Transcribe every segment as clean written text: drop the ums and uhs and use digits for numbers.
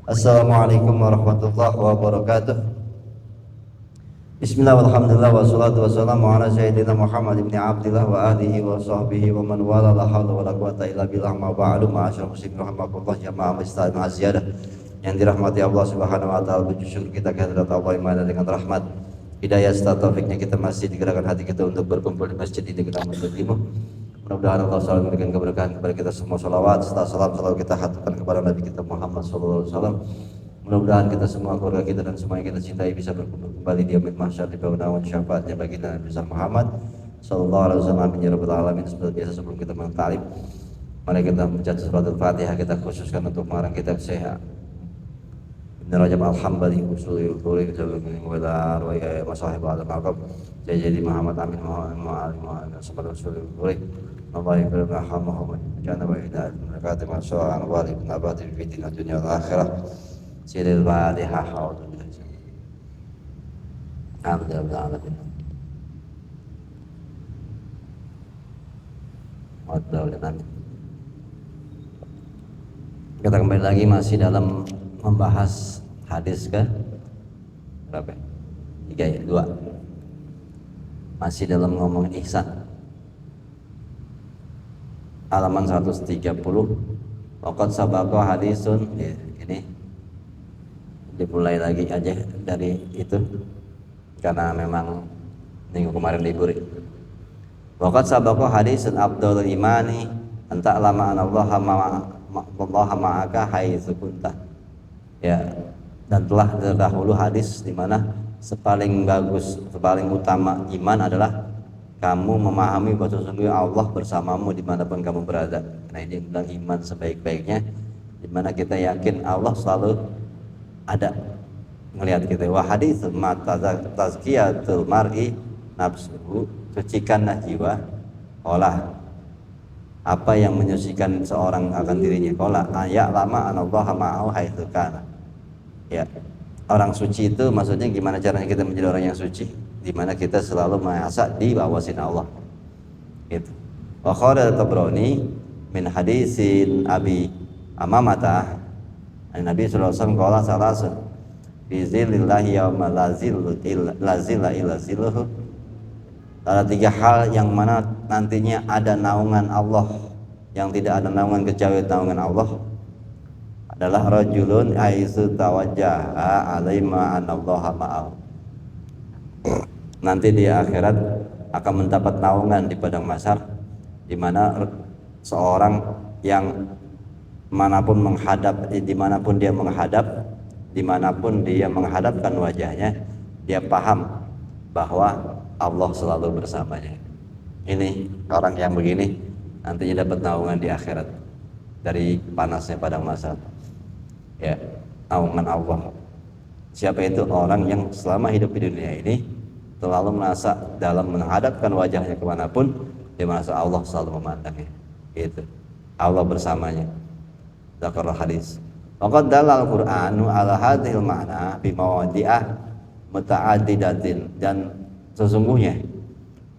Assalamualaikum warahmatullahi wabarakatuh. Bismillah walhamdulillah wassalatu wassalamu ala sayyidina Muhammad ibn Abdillah wa alihi wa sahbihi wa man wala la hawla wa la quwata illa billah ma ba'du ma'asyarul muslimin rahimakumullah jamaah muslimin aziyadah yang dirahmati Allah Subhanahu wa taala. Puji syukur kita kehadirat Allah yang Maha dengan rahmat hidayah serta taufiknya kita masih digerakkan hati kita untuk berkumpul di masjid ini kita bertemu. Mudah-mudahan Allah selalu memberikan keberkahan kepada kita semua. Salawat serta salam selalu kita haturkan kepada Nabi kita Muhammad sallallahu alaihi wasallam. Mudah-mudahan kita semua, keluarga kita dan semua yang kita cintai bisa berkumpul kembali di yaumil mahsyar di bawah naungan syafaatnya baginda Nabi besar Muhammad sallallahu alaihi wasallam. Amin ya rabbal alamin. Seperti biasa sebelum kita mentalib, mari kita membaca suratul Fatihah. Kita khususkan untuk mengarang kitab Syekh Ibn Rajab Al-Hambali usulul Qur'an wala wa masahib al-maqam jadi Muhammad Amin Muhammad sebagai usulul Qur'an Allah yang berkah Muhammad jana wa ila barakatuh masyaallah wa ibn abadi fi dunya wal akhirah. Siril Fatihah. Alhamdulillah. Kita kembali lagi masih dalam membahas hadis ke berapa? 3 ya? 2. Masih dalam ngomongin ihsan. Halaman 130. Waqad sabaqa hadisun. Ya, ini dimulai lagi aja dari itu karena memang minggu kemarin libur. Waqad sabaqa hadisun afdhalul imani anta lama anallaha ma'aka haitsu kunta. Ya, dan telah terdahulu hadis di mana sepaling bagus, sepaling utama iman adalah kamu memahami bahwa sesungguhnya Allah bersamamu dimanapun kamu berada. Nah, ini bilang iman sebaik-baiknya, di mana kita yakin Allah selalu ada melihat kita. Wa hadits tazkiyatul mar'i nafsuhu, sucikanlah jiwa. Olah apa yang menyucikan seorang akan dirinya. Qala ayat lama anallaha ma'ahu haitsu kana. Ya, orang suci itu maksudnya gimana caranya kita menjadi orang yang suci? Di mana kita selalu merasa di bawah sinar Allah. Gitu. Wa qala Tabrani min hadisin Abi Amamah Nabi sallallahu alaihi wasallam qala salasun fi zillillahi yauma la zilla illa zilluhu. Ada 3 hal yang mana nantinya ada naungan Allah, yang tidak ada naungan kecuali naungan Allah, adalah rajulun aizu tawajjaha alaima anallaha ma'ahu. Nanti di akhirat akan mendapat naungan di padang mahsyar, di mana seorang yang dimanapun dia menghadapkan wajahnya, dia paham bahwa Allah selalu bersamanya. Ini orang yang begini nantinya dapat naungan di akhirat dari panasnya padang mahsyar. Ya, naungan Allah. Siapa itu? Orang yang selama hidup di dunia ini selalu merasa dalam menghadapkan wajahnya kemanapun, dia merasa Allah selalu memandangnya. Itu Allah bersamanya. Zakarul hadis. Waqad dalal Qur'anu ala hadhil ma'na bi mawadi'ah muta'addidatin, dan sesungguhnya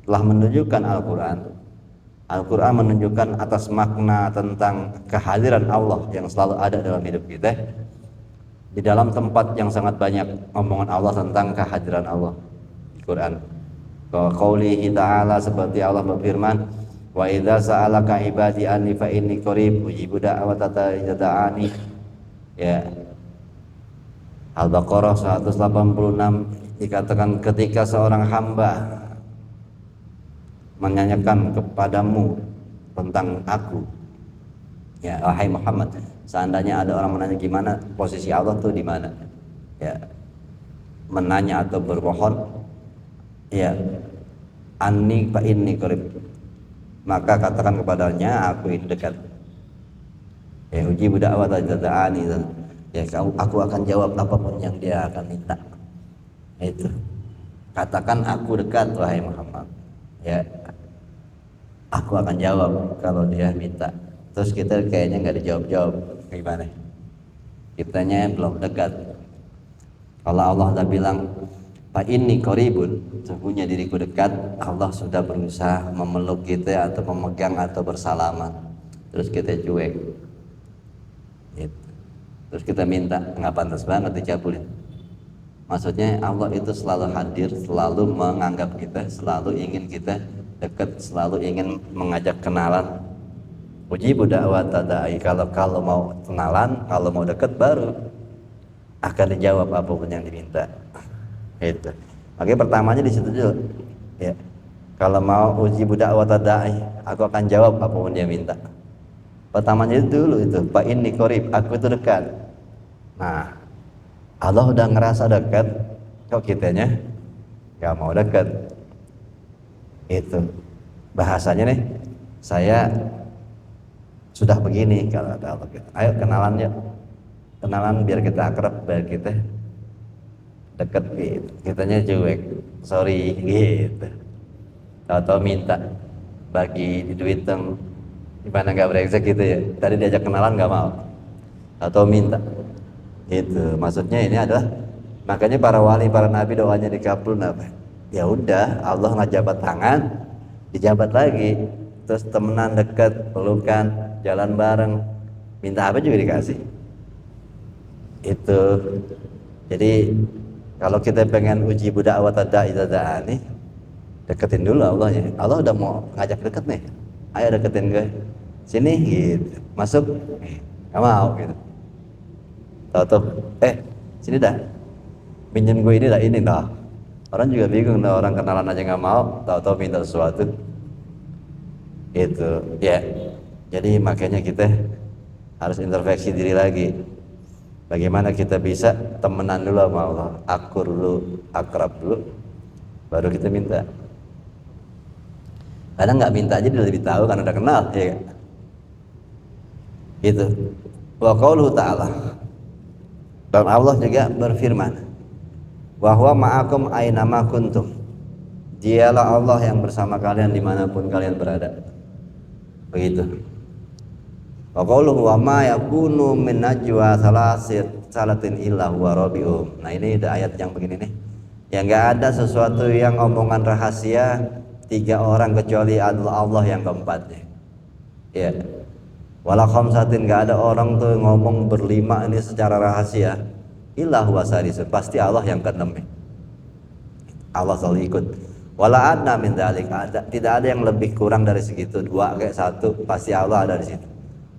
telah menunjukkan Al-Quran menunjukkan atas makna tentang kehadiran Allah yang selalu ada dalam hidup kita. Di dalam tempat yang sangat banyak omongan Allah tentang kehadiran Allah di Quran. Qaulihi ta'ala, seperti Allah berfirman, wa idza sa'alaka ibadi anni fa inni qarib ujibu da'watata idza da'ani. Ya. Al-Baqarah 186 dikatakan ketika seorang hamba menanyakan kepadamu tentang aku, ya wahai Muhammad, seandainya ada orang menanya gimana posisi Allah tuh di mana, ya menanya atau berbohon, ya anni fa inni qarib, maka katakan kepadanya aku ini dekat. Ya ujibu da'wata da'ani, ya aku akan jawab apapun yang dia akan minta. Itu katakan aku dekat wahai Muhammad, ya aku akan jawab kalau dia minta. Terus kita kayaknya nggak dijawab-jawab, gimana? Kitanya belum dekat. Kalau Allah udah bilang fa inni qaribun, sesungguhnya diriku dekat, Allah sudah berusaha memeluk kita atau memegang atau bersalaman, terus kita cuek. Gitu. terus kita minta, nggak pantas banget dicabulin. Maksudnya Allah itu selalu hadir, selalu menganggap kita, selalu ingin kita dekat, selalu ingin mengajak kenalan. Ujibu da'wata da'i, kalau mau kenalan, kalau mau dekat baru akan dijawab apapun yang diminta. Itu. Oke, pertamanya di situ dulu. Ya. Kalau mau ujibu da'wata da'i, aku akan jawab apapun dia minta. Pertamanya itu dulu itu, Pak ini korib, aku itu dekat. Nah, Allah udah ngerasa dekat, kok kitanya nggak mau dekat. Itu bahasanya nih, saya sudah begini kalau ada Allah. Ayo kenalan ya, kenalan biar kita akrab, biar kita dekat gitu. Kitanya cuek, sorry gitu. Tahu-tahu minta bagi duit yang gimana nggak brengsek gitu ya. Tadi diajak kenalan nggak mau, tahu-tahu minta. Itu maksudnya ini adalah makanya para wali, para nabi doanya dikabul apa? Ya udah, Allah ngajabat tangan, dijabat lagi, terus temenan dekat, pelukan, jalan bareng, minta apa juga dikasih. Itu jadi kalau kita pengen uji budak watada idada'ani, deketin dulu Allahnya. Allah udah mau ngajak deket nih, ayo deketin gue sini gitu, masuk nggak mau gitu. Tahu sini dah, pinjam gue ini dah, ini dah. Orang juga bingung, dah orang kenalan aja nggak mau, tahu-tahu minta sesuatu. Itu ya. Jadi makanya kita harus introspeksi diri lagi. Bagaimana kita bisa temenan dulu sama Allah, akur dulu, akrab dulu, baru kita minta. Kadang nggak minta aja dia lebih tahu karena udah kenal, ya kan? Gitu. Wa qauluhu ta'ala, dan Allah juga berfirman, wa huwa ma'akum ainama kuntum, dialah Allah yang bersama kalian dimanapun kalian berada. Begitu. Wa qauluhu wa ma yakunu min najwa salatin illa huwa rabi'um. Nah ini ada ayat yang begini nih, yang nggak ada sesuatu yang omongan rahasia 3 orang kecuali Allah yang keempatnya. Ya. Wala khamsatin, nggak ada orang tuh ngomong berlima ini secara rahasia illa huwa sadisun, pasti Allah yang keenam. Allah selalu ikut. Wala adna min dzalik, tidak ada yang lebih kurang dari segitu, 2 kayak 1 pasti Allah ada di situ.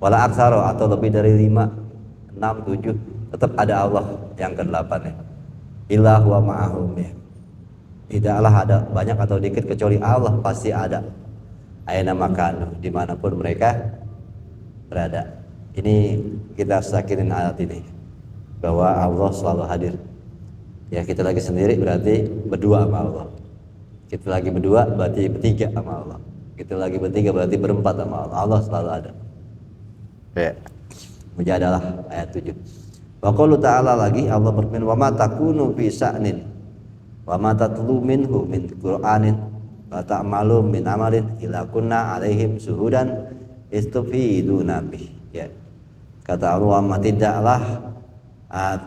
Wala aksaro, atau lebih dari 5, 6, 7 tetap ada Allah yang ke-8 ya. Illa huwa ma'ahum ya. Tidaklah ada banyak atau dikit kecuali Allah pasti ada. Aina makanu, dimanapun mereka berada. Ini kita sakirin ayat ini bahwa Allah selalu hadir. Ya kita lagi sendiri berarti berdua sama Allah. Kita lagi berdua berarti bertiga sama Allah. Kita lagi bertiga berarti berempat sama Allah. Allah selalu ada. Ya. Mujadalah ayat 7. Wa qaulu ta'ala lagi, Allah berfirman, wa ma takunu fi sa'nin wa ma tatlu minhu min Qur'anin wa ta'malu min amalin illa kunna alaihim syuhudan istufiduna bih. Ya. Kata Allah, wa tidaklah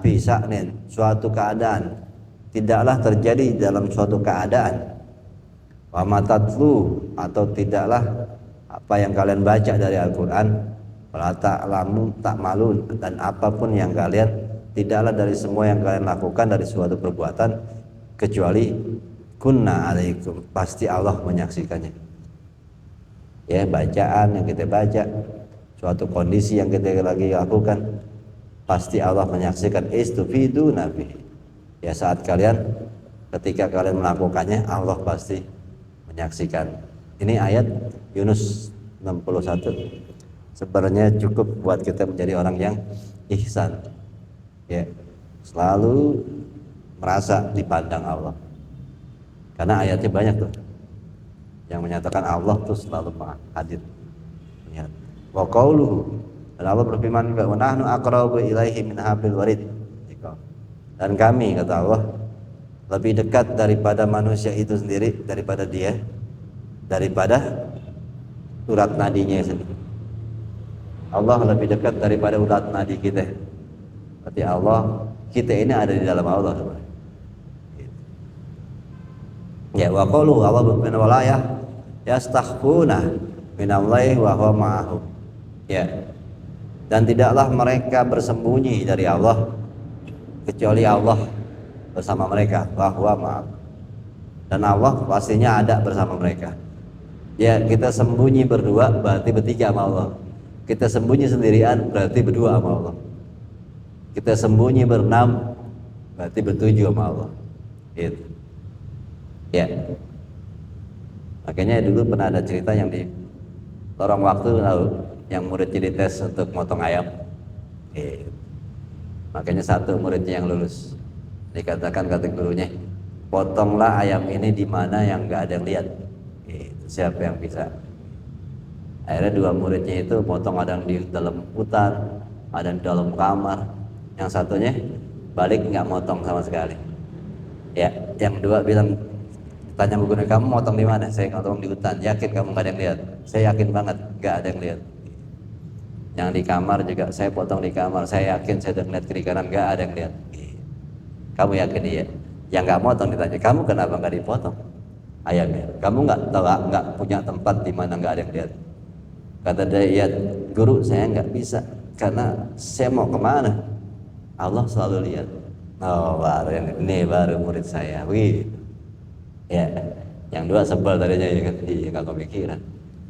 fi sa'nin, suatu keadaan, tidaklah terjadi dalam suatu keadaan, wa ma tatlu, atau tidaklah apa yang kalian baca dari Al-Qur'an, wala ta'lamu ta'malun, dan apapun yang kalian, tidaklah dari semua yang kalian lakukan dari suatu perbuatan kecuali kunna alaikum, pasti Allah menyaksikannya. Ya, bacaan yang kita baca, suatu kondisi yang kita lagi lakukan, pasti Allah menyaksikan. Istufidu nabi, ya saat kalian, ketika kalian melakukannya, Allah pasti menyaksikan. Ini ayat Yunus 61 sebenarnya cukup buat kita menjadi orang yang ihsan, ya, selalu merasa dipandang Allah, karena ayatnya banyak tuh yang menyatakan Allah tuh selalu hadir. Wa qauluhu, dan Allah berfirman, wa nahnu aqrabu ilaihi min hablil warid, dan kami, kata Allah, lebih dekat daripada manusia itu sendiri, daripada dia, daripada urat nadinya sendiri. Allah lebih dekat daripada urat nadi kita. Berarti Allah, kita ini ada di dalam Allah. Ya, wa qalu, Allah berfirman, wala yastakhfuna minallahi wa huwa ma'ahum. Ya. dan tidaklah mereka bersembunyi dari Allah kecuali Allah bersama mereka, bahwa maaf, dan Allah pastinya ada bersama mereka. Ya, kita sembunyi berdua berarti bertiga sama Allah, kita sembunyi sendirian berarti berdua sama Allah, kita sembunyi berenam berarti bertujuh sama Allah. Gitu. Ya, makanya dulu pernah ada cerita yang di lorong waktu lalu, yang muridnya dites untuk motong ayam. Makanya satu muridnya yang lulus, dikatakan kata gurunya, potonglah ayam ini di mana yang nggak ada yang lihat. Siapa yang bisa? Akhirnya dua muridnya itu potong, ada yang di dalam hutan, ada yang di dalam kamar, yang satunya balik nggak motong sama sekali. Ya, yang dua bilang, tanya bu guru, kamu motong di mana? Saya motong di hutan. Yakin kamu nggak ada yang lihat? Saya yakin banget nggak ada yang lihat. Yang di kamar juga saya potong di kamar, saya yakin saya udah ngeliat kiri kanan nggak ada yang lihat. Kamu yakin? Iya. Yang nggak motong ditanya, kamu kenapa nggak dipotong ayamnya? Kamu nggak punya tempat di mana nggak ada yang lihat? Kata dia, ya guru, saya nggak bisa karena saya mau kemana? Allah selalu lihat. Oh, baru ini baru murid saya. Wih, ya, yang dua sebel tadinya, ya kan, nggak kepikiran,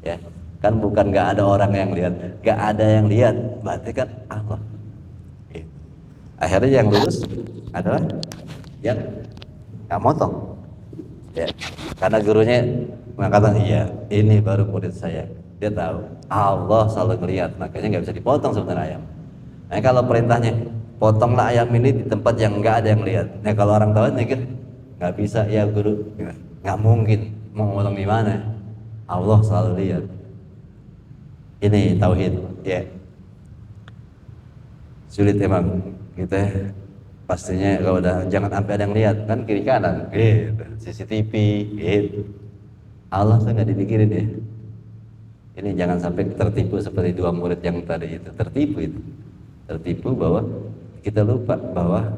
ya kan, bukan nggak ada orang yang lihat, nggak ada yang lihat, berarti kan Allah. Akhirnya yang lulus adalah yang nggak motong, ya, karena gurunya mengatakan, iya ini baru murid saya, dia tahu Allah selalu melihat, makanya nggak bisa dipotong sebenarnya ayam. Nah, kalau perintahnya potonglah ayam ini di tempat yang nggak ada yang lihat, nah kalau orang tahu mikir nggak bisa ya guru, nggak mungkin, mau potong di mana? Allah selalu lihat. Ini tauhid, ya. Sulit emang kita, pastinya kalau udah jangan sampai ada yang lihat, kan kiri kanan gitu, CCTV gitu. Allah tuh nggak dipikirin ya. Ini jangan sampai tertipu seperti dua murid yang tadi itu, tertipu bahwa kita lupa bahwa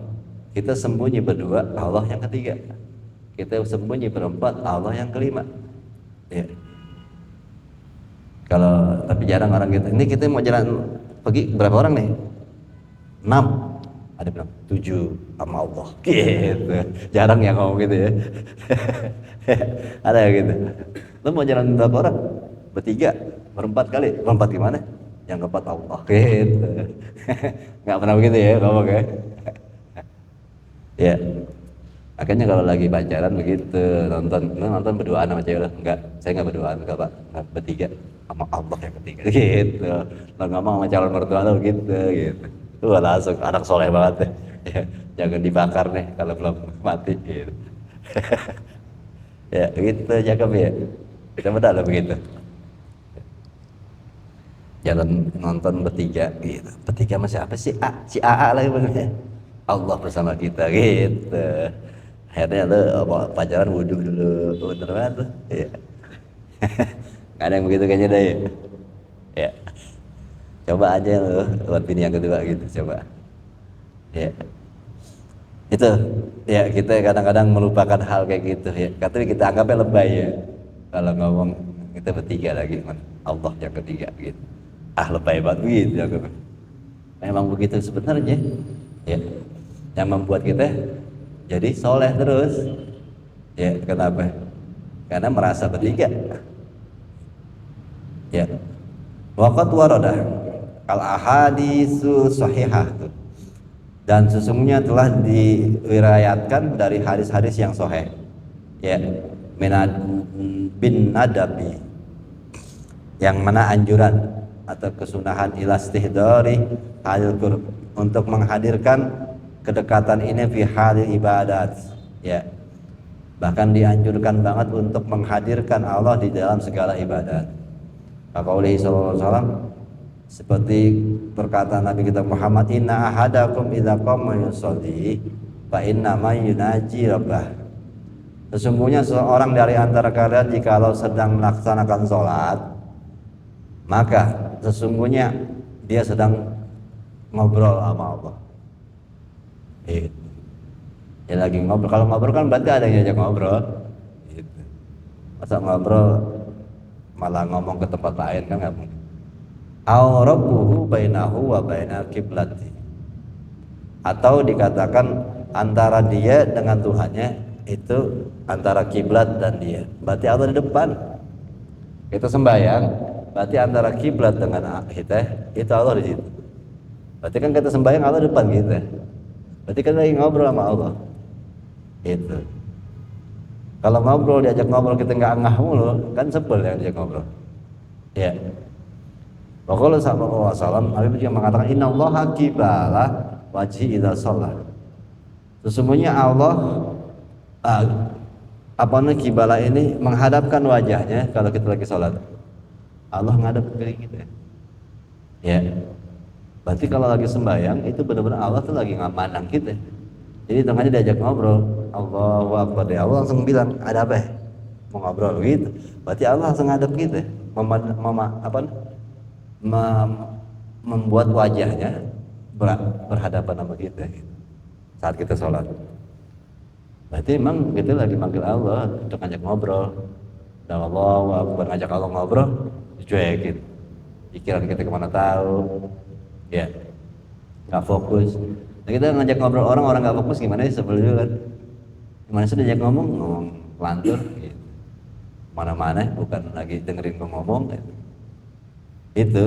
kita sembunyi berdua, Allah yang ketiga, kita sembunyi berempat, Allah yang kelima, ya. Kalau tapi jarang orang gitu. Ini kita mau jalan pergi berapa orang nih? 6. Ada bilang 7 sama Allah. Gitu. Jarang yang ngomong gitu ya. Ada yang gitu. Lu mau jalan berapa orang? Bertiga, berempat kali. Berempat gimana? Yang keempat Allah. Gitu. Nggak pernah begitu ya ngomong ya. Ya. Makanya kalau lagi pacaran begitu, nonton berduaan sama cewek, enggak, saya nggak berduaan, enggak pak, enggak, bertiga sama Allah yang ketiga, gitu. Lo ngomong sama calon mertua lo gitu. Wah, langsung anak soleh banget deh. Ya, jangan dibakar nih kalau belum mati, gitu. Ya, gitu, cakep ya. Kita benar lah begitu. Jalan nonton bertiga, gitu. Bertiga sama siapa sih? Si AA lagi bener. Allah bersama kita, gitu. Akhirnya lo pacaran wudhu dulu, bener banget tuh, ya. Nggak ada yang begitu kayaknya deh, ya. Coba aja lo buat bini yang kedua gitu, coba, ya. Itu, ya, kita kadang-kadang melupakan hal kayak gitu, ya. Tapi kita anggapnya lebay ya, kalau ngomong kita bertiga lagi, Allah yang ketiga gitu. Lebay banget gitu, ya. Memang begitu sebenarnya, ya. Yang membuat kita jadi soleh terus, ya. Kenapa? Karena merasa bertiga, ya. Waqad warada al ahaditsu sahihah, dan sesungguhnya telah diriwayatkan dari hadis-hadis yang sahih, ya, bin nadabi, yang mana anjuran atau kesunahan ila istihdari halil qurb, untuk menghadirkan kedekatan ini fi halil ibadat, ya. Bahkan dianjurkan banget untuk menghadirkan Allah di dalam segala ibadat. Qaulih sallallahu alaihi wasallam, seperti perkataan Nabi kita Muhammad, inna ahadakum idza qama yusolli fa inna ma yunaji rabbah. Sesungguhnya seorang dari antara kalian jikalau sedang melaksanakan sholat, maka sesungguhnya dia sedang ngobrol sama Allah. Ya lagi ngobrol. Kalau ngobrol kan berarti ada yang ngajak ngobrol, gitu. Masa ngobrol malah ngomong ke tempat lain kan nggak mungkin. Au rabbuhu bainahu wa bainal kiblati, atau dikatakan antara dia dengan Tuhannya itu antara kiblat dan dia, berarti Allah di depan. Kita sembahyang berarti antara kiblat dengan kita itu Allah di situ. Berarti kan kita sembahyang Allah di depan kita. Berarti kita lagi ngobrol sama Allah. Itu. Kalau ngobrol diajak ngobrol kita nggak ngah mulu, kan sebel ya diajak ngobrol. Ya. Pokoknya sallallahu alaihi wasallam Nabi juga mengatakan innallaha qibala wajhi idza shalah. Sesungguhnya Allah qibala ini menghadapkan wajahnya kalau kita lagi sholat. Allah ngadep ke kita. Ya. Berarti kalau lagi sembahyang itu benar-benar Allah tuh lagi ngamandang kita. Jadi tengahnya diajak ngobrol, Allahu Akbar, ya Allah langsung bilang ada apa? Mau ngobrol gitu. Berarti Allah langsung ngadep kita, membuat wajahnya berhadapan sama kita gitu, saat kita sholat. Berarti emang kita lagi manggil Allah untuk ngajak ngobrol. Dan Allah ngajak Allah ngobrol, dicuekin. Pikiran kita kemana tahu, ya, nggak fokus. Nah, kita ngajak ngobrol orang nggak fokus gimana sih, sebel juga kan? Gimana sih diajak ngomong lantur, gitu. Mana-mana bukan lagi dengerin gue ngomong. Gitu. Itu.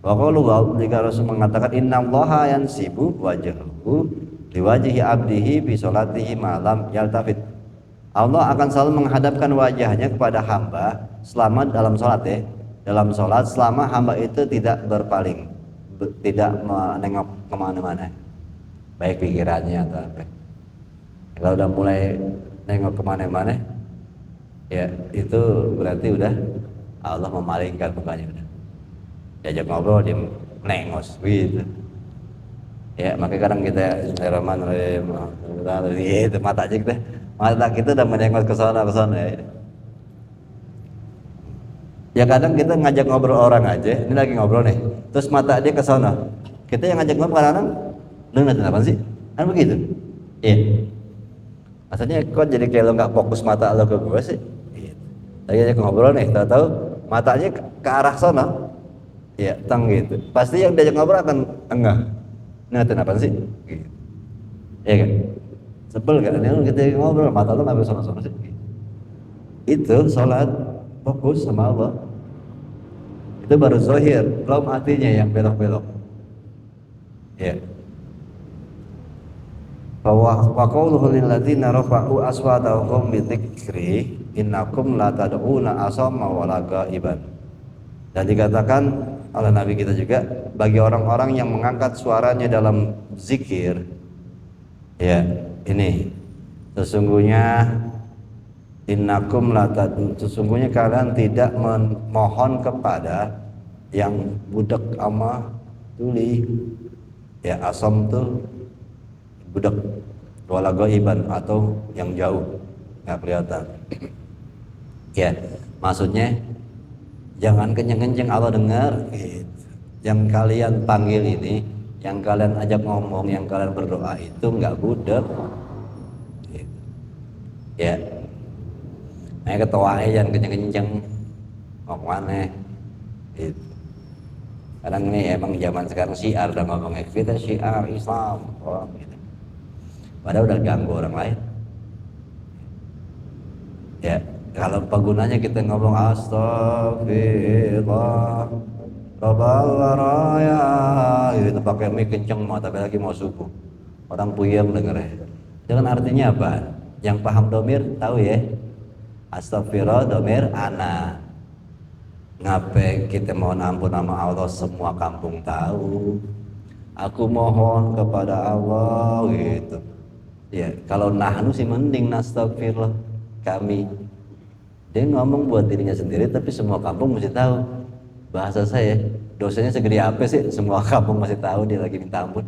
Waqalu jika Rasul mengatakan innallaha yansibu wajhahu liwajhi abdihi bi sholatihi malam yaltafit. Allah akan selalu menghadapkan wajahnya kepada hamba selama dalam sholat ya. Dalam sholat selama hamba itu tidak berpaling, tidak menengok kemana-mana, baik pikirannya atau apa. Kalau udah mulai nengok kemana-mana, ya itu berarti udah Allah memalingkan mukanya udah. Diajak ngobrol dia nengos gitu. Ya makanya kadang kita itu mata kita udah menengok ke sana ya. Ya kadang kita ngajak ngobrol orang aja, ini lagi ngobrol nih, terus mata dia ke sana. Kita yang ngajak ngobrol kadang lu ngeliatin apa sih? Kan begitu. Iya. Maksudnya kok jadi kayak lo nggak fokus mata lo ke gue sih? Lagi ngajak ngobrol nih, tahu-tahu matanya ke arah sana. Ya, tang gitu. Pasti yang diajak ngobrol akan enggak. Ngeliatin apa sih? Gitu. Iya kan? Sebel kan? Ini kita ngobrol, mata lo nggak bisa sana sih. Itu sholat fokus sama Allah. Itu baru zahir, belum hatinya yang belok-belok. Ya. Wa qauluhu lil ladzina rafa'u aswatahum bi dzikri innakum la tad'una asamma wala ghaiban. Dan dikatakan oleh Nabi kita juga bagi orang-orang yang mengangkat suaranya dalam zikir, ya ini sesungguhnya innakum la tad'u, sesungguhnya kalian tidak memohon kepada yang budak ama tuli, ya asam tuh budak, wala ghaiban atau yang jauh nggak kelihatan. Ya maksudnya jangan kenceng-kenceng Allah dengar gitu. Yang kalian panggil ini, yang kalian ajak ngomong, yang kalian berdoa itu nggak budak gitu. Ya ketawa aja jangan kenceng-kenceng mau kemana gitu. Kadang ini emang zaman sekarang syiar udah ngomongnya kita syiar Islam gitu. Padahal udah ganggu orang lain. Ya kalau penggunanya kita ngomong astagfirullah rabbal raya gitu pakai mic kenceng mau tapi lagi mau subuh orang puyeng dengernya. Itu kan artinya apa? Yang paham domir tahu ya, astagfirullah domir ana. Ngapain kita mohon ampun sama Allah, semua kampung tahu. Aku mohon kepada Allah gitu. Ya kalau nahnu sih mending astagfirullah kami. Dia ngomong buat dirinya sendiri tapi semua kampung mesti tahu. Bahasa saya, dosanya segede apa sih semua kampung masih tahu dia lagi minta ampun.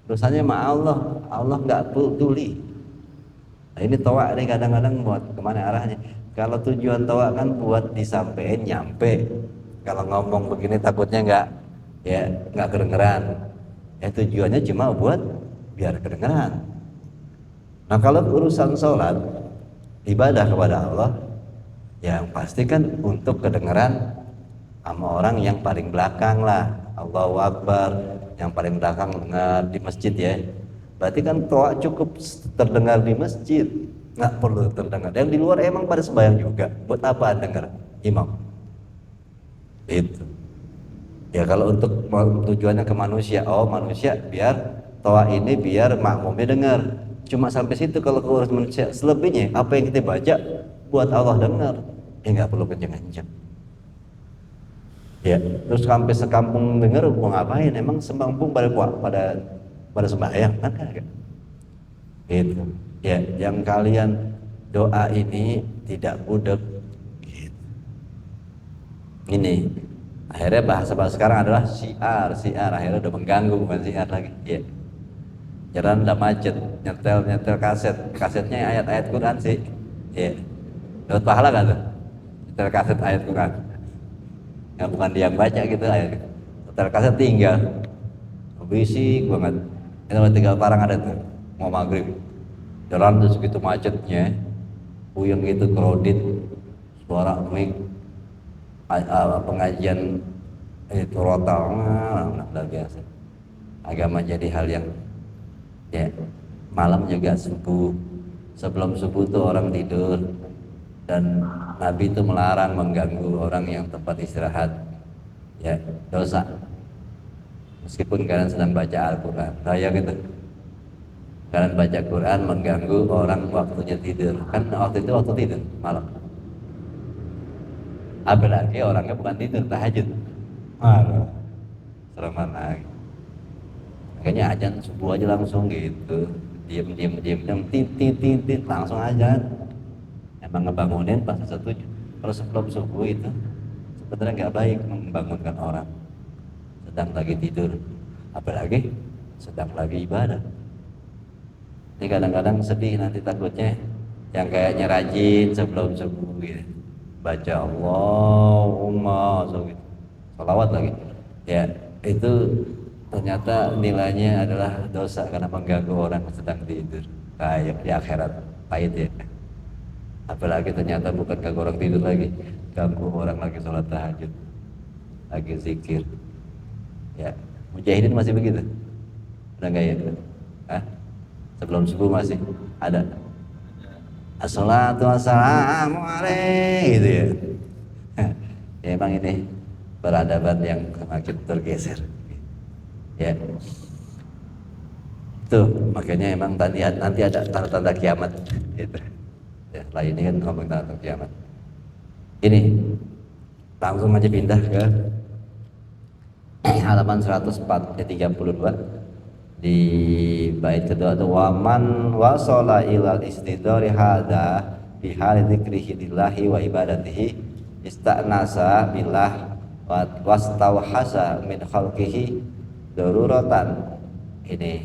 Dosanya sama Allah, Allah nggak tuli. Nah, ini toa nih kadang-kadang buat kemana arahnya. Kalau tujuan toa kan buat disampein nyampe. Kalau ngomong begini takutnya nggak kedengeran. Tujuannya cuma buat biar kedengeran. Nah kalau urusan sholat ibadah kepada Allah yang pasti kan untuk kedengaran sama orang yang paling belakang lah, Allahu Akbar, yang paling belakang dengar di masjid ya. Berarti kan toa cukup terdengar di masjid, nggak perlu terdengar. Yang di luar emang pada sembahyang juga, buat apa dengar imam? Itu. Ya kalau untuk tujuannya ke manusia, oh manusia biar toa ini biar makmumnya dengar. Cuma sampai situ kalau ke urus manusia. Selebihnya apa yang kita baca buat Allah dengar. Ya nggak perlu kenceng-kenceng. Ya, terus sampai sekampung dengar mau ngapain? Emang sekampung pada sembahyang kan kagak? Gitu. Ya, yang kalian doa ini tidak budek. Gitu. Ini akhirnya bahasa sekarang adalah siar akhirnya udah mengganggu, bukan siar lagi. Ya. Jalan udah macet, nyetel kasetnya ayat-ayat Quran sih. Ya. Dapat pahala gak tuh? Nyetel kaset ayat Quran. Ya bukan dia yang baca gitu ayat. Nyetel kaset tinggal. Bisik banget. Itu tinggal parang ada tuh. Mau maghrib. Jalan terus gitu macetnya. Puyeng gitu kredit. Suara mic pengajian itu rotal luar biasa. Agama jadi hal yang ya malam juga subuh, sebelum subuh tuh orang tidur dan Nabi itu melarang mengganggu orang yang tempat istirahat, ya dosa meskipun kalian sedang baca Al-Quran. Saya gitu, kalian baca Quran mengganggu orang waktunya tidur, kan waktu itu waktu tidur malam, apalagi orangnya bukan tidur tahajud. Aduh, sereman lagi. Makanya ajan subuh aja langsung gitu, diam tit langsung ajan. Emang ngebangunin pas setuju. Kalau sebelum subuh itu sebenarnya nggak baik membangunkan orang sedang lagi tidur, apalagi sedang lagi ibadah. Ini kadang-kadang sedih nanti takutnya yang kayaknya rajin sebelum subuh gitu, baca Allahumma gitu, salawat lagi, ya itu ternyata nilainya adalah dosa karena mengganggu orang sedang tidur. Kayak di akhirat pahit ya. Apalagi ternyata bukan ganggu orang tidur lagi, ganggu orang lagi sholat tahajud, lagi zikir. Ya, mujahidin masih begitu? Udah nggak ya? Hah? Sebelum subuh masih ada. Assalatu wassalamu alaihi gitu ya. Ya emang ini peradaban yang semakin tergeser. Ya. Tuh, makanya emang nanti ada tanda-tanda kiamat gitu. Ya, setelah ini kan ngomong tentang kiamat. Ini langsung aja pindah ke halaman 104 32 di bait kedua itu waman wasala ilal istidari hada bi hali dzikrihi lillahi wa ibadatihi istanasa billah wastauhasa min khalqihi daruratan. Ini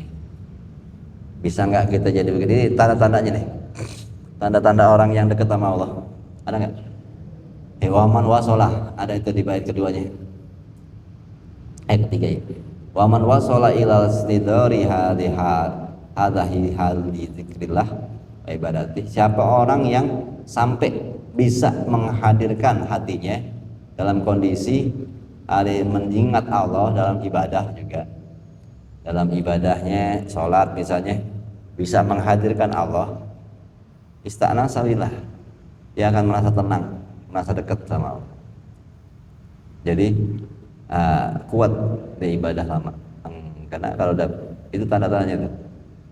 bisa nggak kita jadi begini? Tanda-tandanya nih, tanda-tanda orang yang dekat sama Allah ada nggak? Waman wasolah ada itu di bait keduanya, ketiga ya. Waman wasolah ilal istidari hadahi hal di zikrillah wa ibadati. Siapa orang yang sampai bisa menghadirkan hatinya dalam kondisi ada mengingat Allah dalam ibadah juga, dalam ibadahnya sholat misalnya bisa menghadirkan Allah, istana sawillah, dia akan merasa tenang, merasa dekat sama Allah. Jadi kuat di ibadah lama. Karena kalau itu tanda-tandanya tuh.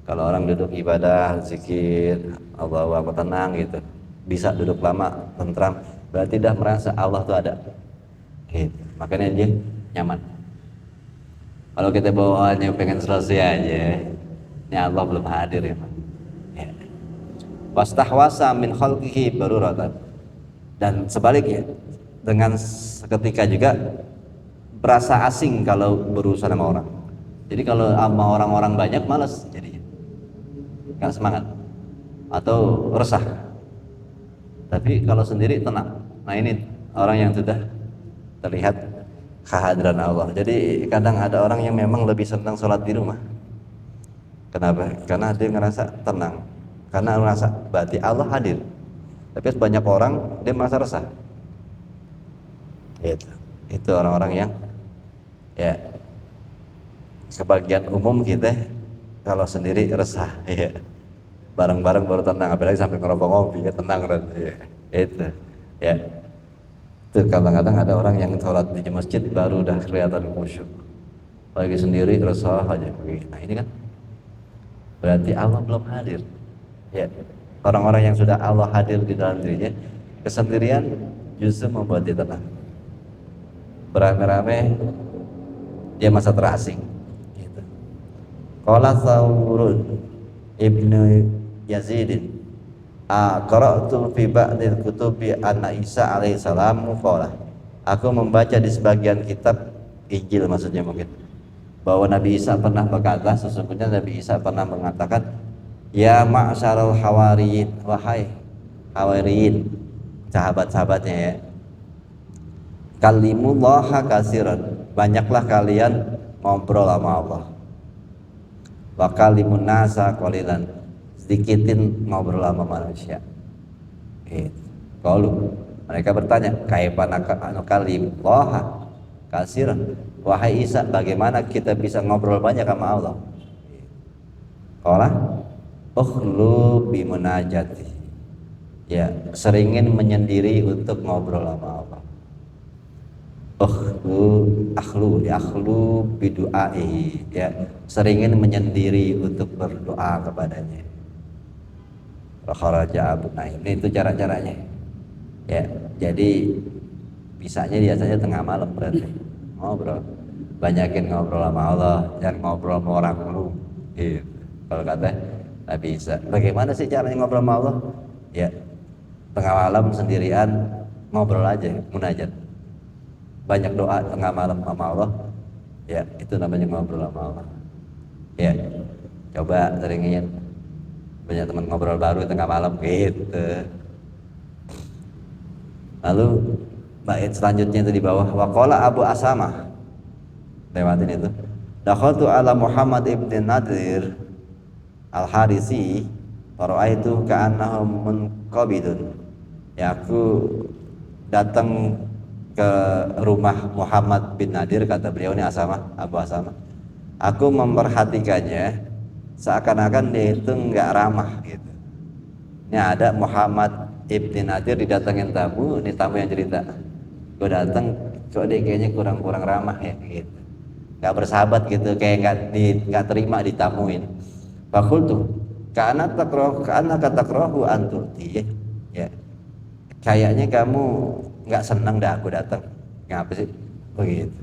Kalau orang duduk ibadah, zikir, Allahu Akbar tenang gitu, bisa duduk lama, tentram, berarti dah merasa Allah tuh ada. Gitu. Makanya dia nyaman. Kalau kita bawaannya pengen selesai aja, ini Allah belum hadir ya. Wastahwasa min khalqihi baruratan. Dan sebaliknya, dengan seketika juga berasa asing kalau berurusan sama orang. Jadi kalau sama orang-orang banyak malas jadinya, nggak semangat atau resah. Tapi kalau sendiri tenang. Nah ini orang yang sudah terlihat kehadiran Allah. Jadi kadang ada orang yang memang lebih senang sholat di rumah. Kenapa? Karena dia ngerasa tenang, karena merasa berarti Allah hadir. Tapi banyak orang dia merasa resah. Gitu. Itu orang-orang yang ya sebagian umum kita kalau sendiri resah ya. Bareng-bareng baru tenang, apalagi sampai ngerokok ngopi ya tenang kan ya. Itu ya. Itu kadang-kadang ada orang yang sholat di masjid baru udah kelihatan khusyuk. Lagi sendiri resah aja. Nah ini kan berarti Allah belum hadir. Ya. Orang-orang yang sudah Allah hadir di dalam dirinya, kesendirian justru membuat dia tenang. Beramai-ramai dia masa terasing. Gitu. Qala Thawrun Ibnu Yazidin qara'tu fi ba'dil kutubi anna Isa alaihi salam qala. Aku membaca di sebagian kitab Injil maksudnya mungkin bahwa Nabi Isa pernah berkata, sesungguhnya Nabi Isa pernah mengatakan, ya ma'syarul hawariyin, wahai hawariyin, sahabat-sahabatnya ya, kalimullaha kasiran, banyaklah kalian ngobrol sama Allah, wa kalimun nasa qalilan, sedikitin ngobrol sama manusia. Qalu, mereka bertanya, kaifa nukallimullaha kasiran, wahai Isa, bagaimana kita bisa ngobrol banyak sama Allah? Qala ukhlu bi munajati, ya seringin menyendiri untuk ngobrol sama Allah. Akhlu bidu'ai, ya seringin menyendiri untuk berdoa kepadanya. Kharaja Abu Naim, itu cara-caranya ya. Jadi bisanya biasanya tengah malam berarti ngobrol, banyakin ngobrol sama Allah, jangan ngobrol sama orang dulu gitu. Kalau kata Nabi Isa, bagaimana sih caranya ngobrol sama Allah? Ya tengah malam sendirian ngobrol aja, munajat, banyak doa tengah malam sama Allah, ya itu namanya ngobrol sama Allah. Ya coba seringin, banyak teman ngobrol baru tengah malam gitu. Lalu bait selanjutnya itu di bawah, waqala Abu Asamah, lewatin itu, dakhaltu ala Muhammad ibn Nadir al-Harisi fara'aitu ka'annahu munqabidun, ya aku datang ke rumah Muhammad bin Nadir, kata beliau ini Asamah, Abu Asamah, aku memperhatikannya seakan-akan dia itu nggak ramah gitu. Ini ada Muhammad Ibn Nadir didatengin tamu, ini tamu yang cerita, gue datang kok dia kayaknya kurang ramah ya gitu, nggak bersahabat gitu, kayak nggak terima ditamuin. Fakultu karena takrohu antuti, ya kayaknya kamu nggak senang dah aku datang, ngapa sih begitu?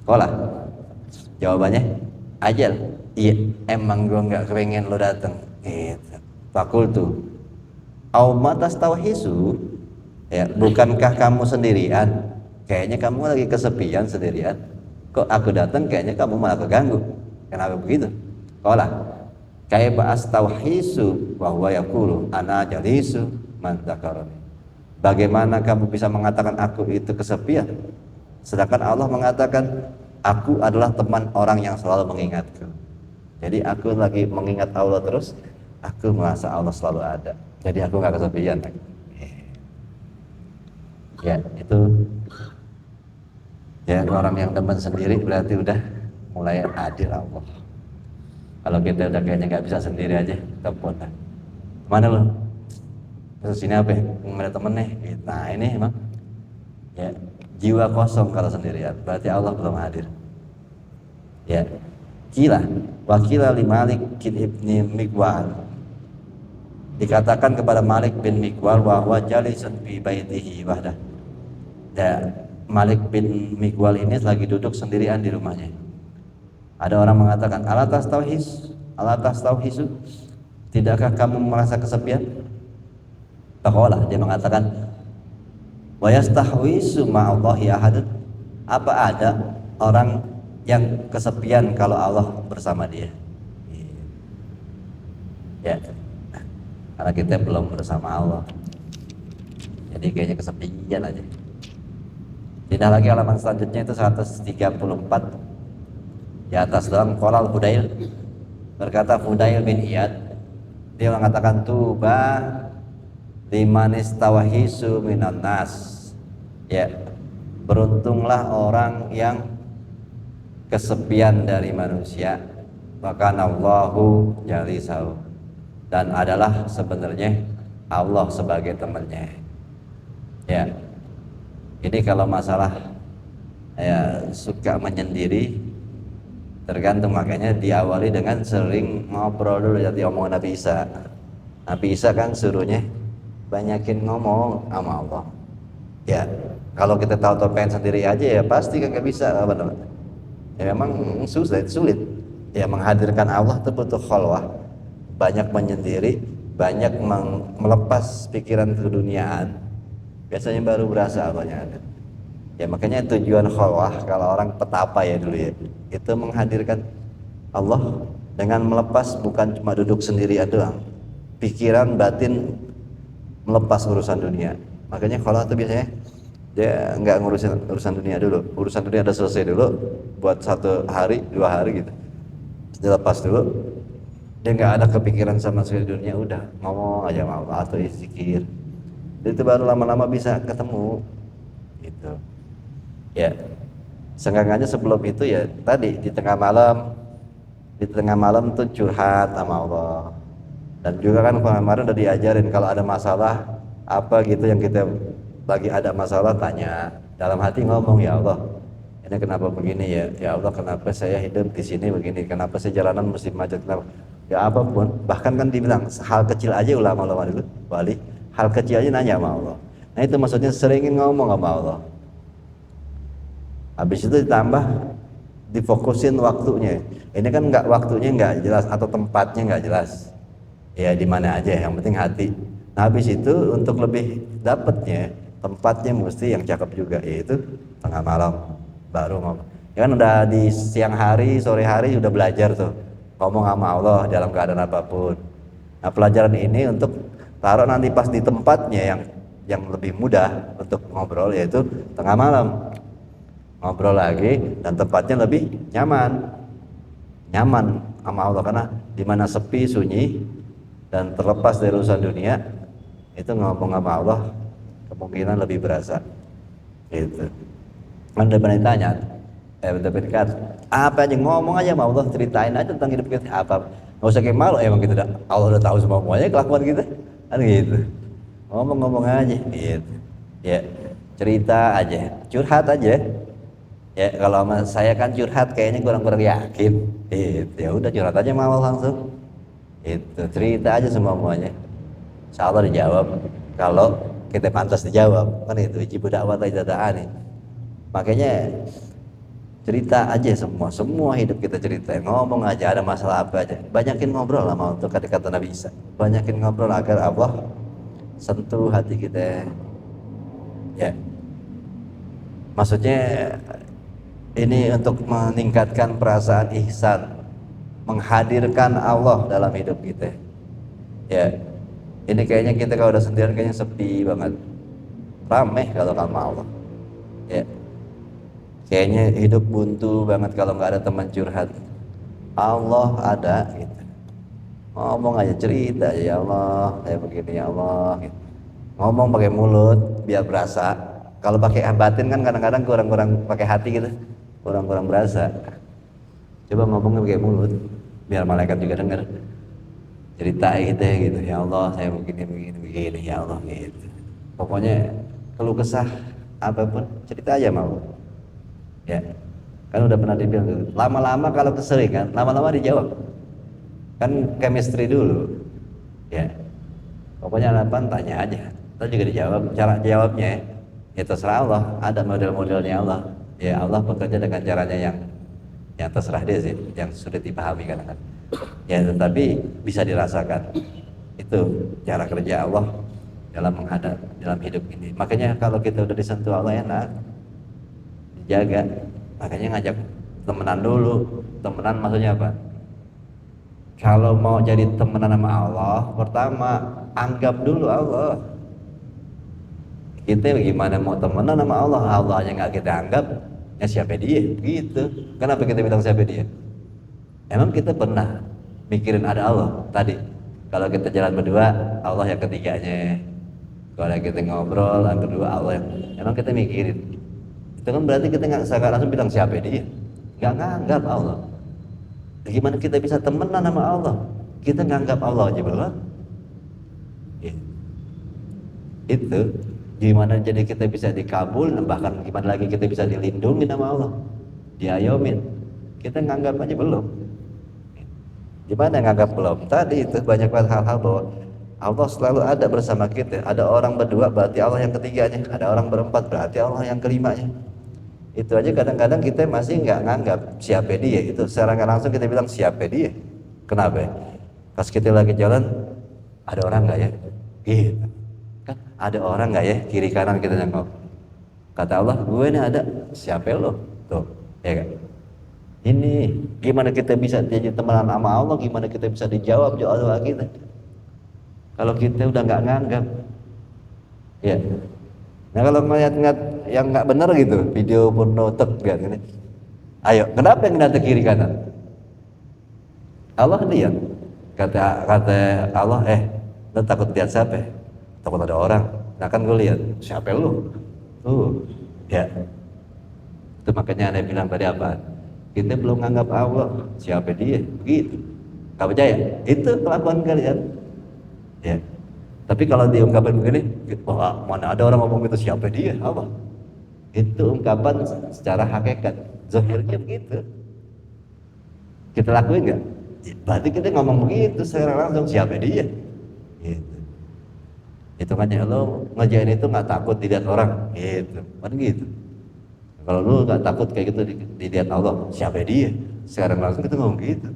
Kolah jawabannya, ajal, iya emang gue nggak kepengen lo datang gitu. Fakultu au matas tauhisu, ya bukankah kamu sendirian, kayaknya kamu lagi kesepian sendirian, kok aku datang kayaknya kamu malah keganggu, kenapa begitu? Qala kaifa astauhisu wa huwa yaqulu ana jalisu man dzakarani, bagaimana kamu bisa mengatakan aku itu kesepian sedangkan Allah mengatakan aku adalah teman orang yang selalu mengingatku. Jadi aku lagi mengingat Allah terus, aku merasa Allah selalu ada, jadi aku gak kesepian. Ya itu ya, orang yang teman sendiri berarti udah mulai adil Allah. Kalau kita udah kayaknya gak bisa sendiri aja, telepon lah, mana lo terus sini apa ya, ada temen nih. Nah ini emang ya jiwa kosong kalau sendirian, berarti Allah belum hadir. Ya kila wakila li Malik ibni Miqwal, dikatakan kepada Malik bin Miqwal bahwa jalisun fi baitihi wahdah, ya Malik bin Miqwal ini lagi duduk sendirian di rumahnya. Ada orang mengatakan, alatas tauhisu, tidakkah kamu merasa kesepian? Faqala, dia mengatakan, wa yastahwisu ma'allahi ahadun, apa ada orang yang kesepian kalau Allah bersama dia? Ya, karena kita belum bersama Allah, jadi kayaknya kesepian aja. Tidak lagi halaman selanjutnya itu 134 di atas doang. Qolal Fudail, berkata Fudail bin Iyad, dia mengatakan tuba liman istawahisu minan nas, ya beruntunglah orang yang kesepian dari manusia, maka Allahu jalisahu, dan adalah sebenarnya Allah sebagai temannya. Ya, ini kalau masalah ya suka menyendiri tergantung, makanya diawali dengan sering ngobrol dulu. Jadi omong Nabi Isa. Nabi Isa kan suruhnya banyakin ngomong sama Allah. Ya, kalau kita tahu pengen sendiri aja ya pasti kan nggak bisa apa namanya. Ya memang sulit. Ya menghadirkan Allah itu butuh khalwah, banyak menyendiri, banyak melepas pikiran keduniaan. Biasanya baru berasa apanya ada. Ya makanya tujuan khalwah kalau orang petapa ya dulu ya, itu menghadirkan Allah dengan melepas, bukan cuma duduk sendiri doang, pikiran batin melepas urusan dunia. Makanya khalwah itu biasanya dia nggak ngurusin urusan dunia dulu, urusan dunia udah selesai dulu buat 1 hari 2 hari gitu, dilepas dulu, dia nggak ada kepikiran sama sekali dunia, udah ngomong aja sama Allah atau zikir. Itu baru lama-lama bisa ketemu gitu. Ya, seenggaknya sebelum itu ya tadi di tengah malam tuh curhat sama Allah. Dan juga kan kemarin udah diajarin kalau ada masalah apa gitu yang kita lagi ada masalah, tanya dalam hati, ngomong, ya Allah ini kenapa begini ya, ya Allah kenapa saya hidup di sini begini, kenapa saya jalanan mesti macet, kenapa ya apapun. Bahkan kan dibilang hal kecil aja, ulama-ulama dulu wali hal kecil aja nanya sama Allah. Nah itu maksudnya seringin ngomong sama Allah. Habis itu ditambah difokusin waktunya. Ini kan nggak, waktunya nggak jelas atau tempatnya nggak jelas. Ya di mana aja, yang penting hati. Nah habis itu untuk lebih dapatnya tempatnya mesti yang cakep juga, yaitu tengah malam baru ngomong. Ya kan udah di siang hari, sore hari udah belajar tuh ngomong sama Allah dalam keadaan apapun. Nah pelajaran ini untuk taruh nanti pas di tempatnya yang lebih mudah untuk ngobrol, yaitu tengah malam. Ngobrol lagi dan tempatnya lebih nyaman sama Allah, karena dimana sepi, sunyi dan terlepas dari urusan dunia, itu ngomong sama Allah kemungkinan lebih berasa gitu. Kan udah pernah ditanya, apa aja ngomong aja sama Allah, ceritain aja tentang hidup kita, apa nggak usah kayak malu, emang kita Allah udah tahu semuanya kelakuan kita kan gitu. Ngomong aja gitu ya, cerita aja, curhat aja ya. Kalau sama saya kan curhat kayaknya kurang yakin gitu, ya udah curhat aja sama Allah langsung itu, cerita aja semuanya, insya Allah dijawab kalau kita pantas dijawab kan. Itu ijib dakwah nih. Makanya cerita aja semua hidup kita cerita, ngomong aja, ada masalah apa aja, banyakin ngobrol sama untuk kata Nabi Isa, banyakin ngobrol agar Allah sentuh hati kita ya. Maksudnya ini untuk meningkatkan perasaan ihsan, menghadirkan Allah dalam hidup kita ya. Ini kayaknya kita kalau udah sendirian kayaknya sepi banget, ramai kalau sama Allah ya. Kayaknya hidup buntu banget kalau nggak ada teman curhat. Allah ada gitu, ngomong aja, cerita aja, ya Allah saya begini ya Allah gitu. Ngomong pakai mulut biar berasa. Kalau pakai batin kan kadang-kadang kurang pakai hati gitu, kurang berasa. Coba ngomongnya pakai mulut biar malaikat juga dengar. Cerita gitu, ya Allah saya begini ya Allah gitu. Pokoknya keluh kesah apapun cerita aja mau ya. Kan udah pernah dibilang gitu. Lama-lama kalau keseringan, lama-lama dijawab. Kan chemistry dulu ya. Pokoknya apa tanya aja, kita juga dijawab. Cara jawabnya ya terserah Allah, ada model-modelnya Allah ya. Allah bekerja dengan caranya yang terserah dia sih, yang sulit dipahami kadang-kadang ya, tetapi bisa dirasakan. Itu cara kerja Allah dalam hidup ini. Makanya kalau kita udah disentuh Allah enak, dijaga. Makanya ngajak temenan dulu. Temenan maksudnya apa? Kalau mau jadi temenan sama Allah, pertama anggap dulu Allah. Kita gimana mau temenan sama Allah? Allah aja nggak kita anggap, ya siapa dia? Gitu. Kenapa kita bilang siapa dia? Emang kita pernah mikirin ada Allah tadi? Kalau kita jalan berdua, Allah yang ketiganya. Kalau kita ngobrol, yang kedua Allah yang... Emang kita mikirin? Itu kan berarti kita nggak langsung bilang siapa dia, nggak nganggap Allah. Gimana kita bisa temenan sama Allah? Kita nganggap Allah aja belum. Ya. Itu gimana jadi kita bisa dikabul, bahkan gimana lagi kita bisa dilindungi sama Allah, diayomin. Kita nganggap aja belum. Gimana nganggap belum? Tadi itu banyak banget hal-hal bahwa Allah selalu ada bersama kita. Ada orang berdua berarti Allah yang ketiganya, ada orang berempat berarti Allah yang kelimanya. Itu aja kadang-kadang kita masih nggak nganggap siapa dia. Itu secara nggak langsung kita bilang siapa dia. Kenapa? Pas kita lagi jalan, ada orang nggak ya? Gitu. Kan ada orang nggak ya kiri kanan kita nengok. Kata Allah, gue ini ada. Siapa lo? Tuh, ya kan? Ini gimana kita bisa jadi temenan sama Allah? Gimana kita bisa dijawab doa kita? Kalau kita udah nggak nganggap, ya. Nah kalau ngeliat yang nggak benar gitu, video porno lihat gini. Ayo, kenapa yang ngeliat kiri kanan? Allah lihat. Kata Allah, lo takut lihat siapa? Takut ada orang. Nah kan gue lihat, siapa lu? Tuh, ya. Itu makanya Anda bilang tadi apa? Kita belum nganggap Allah, siapa dia? Begitu. Gak percaya? Itu kelakuan kalian. Ya. Tapi kalau diungkapkan begini, wah mana ada orang ngomong itu siapa dia? Apa? Itu ungkapan secara hakikat, zahirnya begitu. Kita lakuin nggak? Berarti kita ngomong begitu secara langsung siapa dia? Gitu. Itu kan ya lo ngerjain itu nggak takut dilihat orang, gitu. Kan gitu. Kalau lo nggak takut kayak gitu dilihat Allah, siapa dia? Sekarang langsung kita ngomong gitu.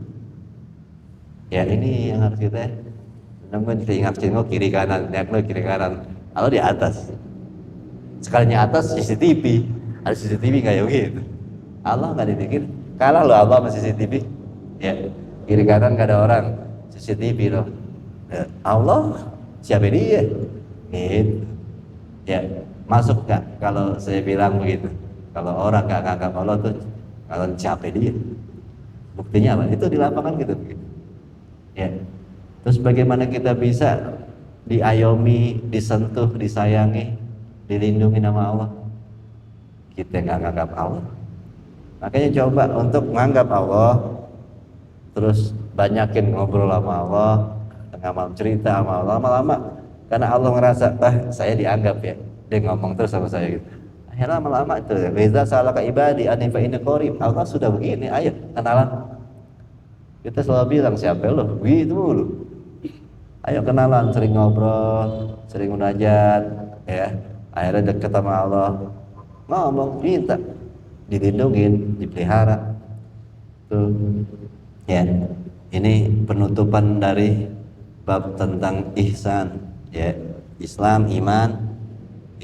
Ya ini yang harus kita. Namun kita ingat kiri kanan, lihat lo kiri kanan, Allah di atas. Sekalinya atas CCTV, ada CCTV nggak ya gitu. Allah nggak dipikir, kalah lo Allah sama CCTV. Ya kiri kanan nggak ada orang, CCTV lo. Ya, Allah siapa dia? Gitu. Ya masuk nggak kalau saya bilang begitu? Kalau orang nggak nganggap Allah tuh, kalau siapa dia? Buktinya apa? Itu di lapangan gitu. Ya. Terus bagaimana kita bisa diayomi, disentuh, disayangi, dilindungi nama Allah? Kita nggak nganggap Allah. Makanya coba untuk menganggap Allah, terus banyakin ngobrol sama Allah, ngamal cerita sama Allah, lama-lama karena Allah ngerasa, saya dianggap ya, dia ngomong terus sama saya gitu. Akhirnya lama-lama itu, Reza salaka ibadi anifa ini qarib. Allah sudah begini, ayo kenalan. Kita selalu bilang siapa lo? Gitu mulu. Ayo kenalan, sering ngobrol, sering munajat, ya. Akhirnya dekat sama Allah, ngomong, minta, dilindungin, dipelihara. Tuh, ya. Ini penutupan dari bab tentang ihsan, ya. Islam, iman,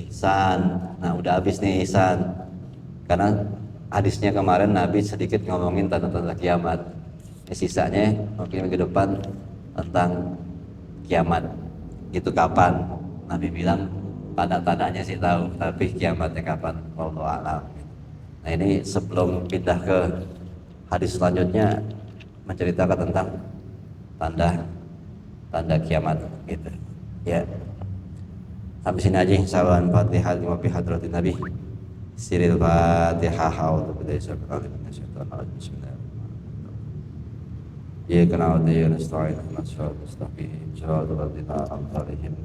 ihsan. Nah, udah habis nih ihsan. Karena hadisnya kemarin Nabi sedikit ngomongin tanda-tanda kiamat. Sisanya mungkin minggu depan tentang kiamat. Itu kapan? Nabi bilang tanda-tandanya sih tahu, tapi kiamatnya kapan? Wallahu a'lam. Nah ini sebelum pindah ke hadis selanjutnya menceritakan tentang tanda kiamat gitu. Ya. Sampai sini aja insyaallah. Al-Fatihah lima fi hadratin Nabi. Siril Fatihah a'udzu billahi minasyaitonir rajim. Bismillahirrahmanirrahim. Ya kana wa ya nasta'in nasrul mustaqim siratal ladzina an'amta 'alaihim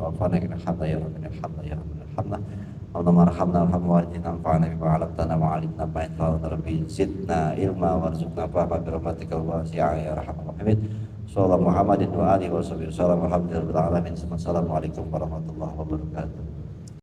wa'afana inna hamda ya rabbana hamda ya rabbana hamda Allahumma arhamna warhamna wa'idina anfa'na bima 'allamtana wa 'allimna ma yanfa'una rabbi zidna ilma warzuqna fahma bi rahmatika wasi'a ya arhamar rahimin. Sallallahu Muhammadin wa alihi wa sahbihi wasallam. Alhamdulillahil alamin. Assalamualaikum warahmatullahi wabarakatuh.